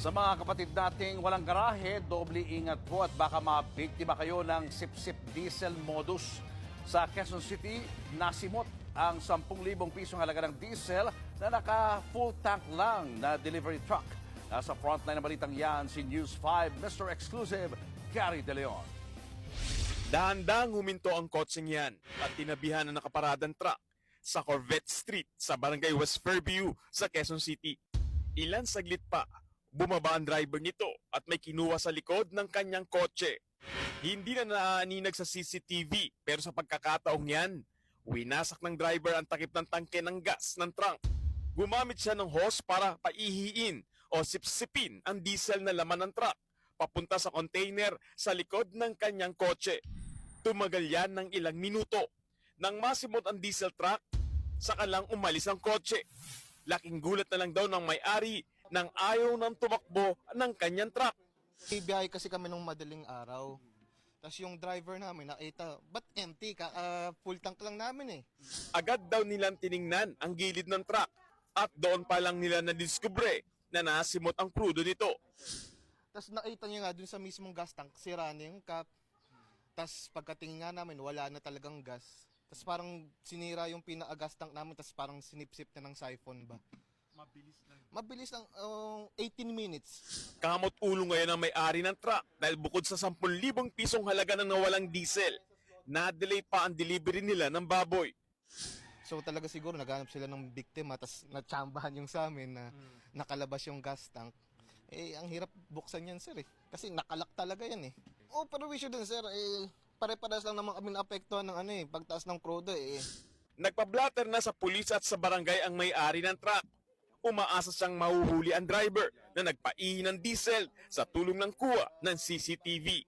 Sa mga kapatid nating walang garahe, doble ingat po at baka mabiktima kayo ng sip-sip diesel modus. Sa Quezon City, nasimot ang 10,000 pisong halaga ng diesel na naka-full tank lang na delivery truck. Nasa frontline ng balitang yan si News 5 Mr. Exclusive, Gary De Leon. Dahan-dahang huminto ang kotseng yan at tinabihan ng nakaparadang truck sa Corvette Street sa Barangay West Fairview sa Quezon City. Ilan saglit pa, bumaba ang driver nito at may kinuha sa likod ng kanyang kotse. Hindi na naaaninag sa CCTV pero sa pagkakataong yan, winasak ng driver ang takip ng tangke ng gas ng trunk. Gumamit siya ng hose para paihiin o sipsipin ang diesel na laman ng truck papunta sa container sa likod ng kanyang kotse. Tumagal yan ng ilang minuto. Nang masimot ang diesel truck, saka lang umalis ang kotse. Laking gulat na lang daw ng may-ari nang ayaw nang tumakbo ng kanyang truck. Ibiyahe kasi kami nung madaling araw. Tapos yung driver namin nakita, ba't empty ka? Full tank lang namin eh. Agad daw nilang tiningnan ang gilid ng truck at doon pa lang nila nadiskubre na nasimot ang krudo nito. Tapos nakita niya nga dun sa mismong gas tank, sira na yung cap. Tapos pagkatingin nga namin, wala na talagang gas. Tapos parang sinira yung pinaka-gas tank namin, tapos parang sinipsip na ng siphon ba. Mabilis lang, 18 minutes. Kamot ulo ngayon ang may-ari ng truck dahil bukod sa 10,000 pisong halaga ng nawalang diesel, na-delay pa ang delivery nila ng baboy. So talaga siguro naghanap sila ng biktima, tapos natsambahan yung sa amin na nakalabas yung gas tank. Eh, ang hirap buksan yan, sir eh. Kasi nakalak talaga yan eh. Oh, pero issue din, sir. Pare-pares lang naman kami naapektuhan ng pagtaas ng crudo eh. Nagpa-blatter na sa pulis at sa barangay ang may-ari ng truck. Umaasa siyang mahuhuli ang driver na nagpaihi ng diesel sa tulong ng kuha ng CCTV.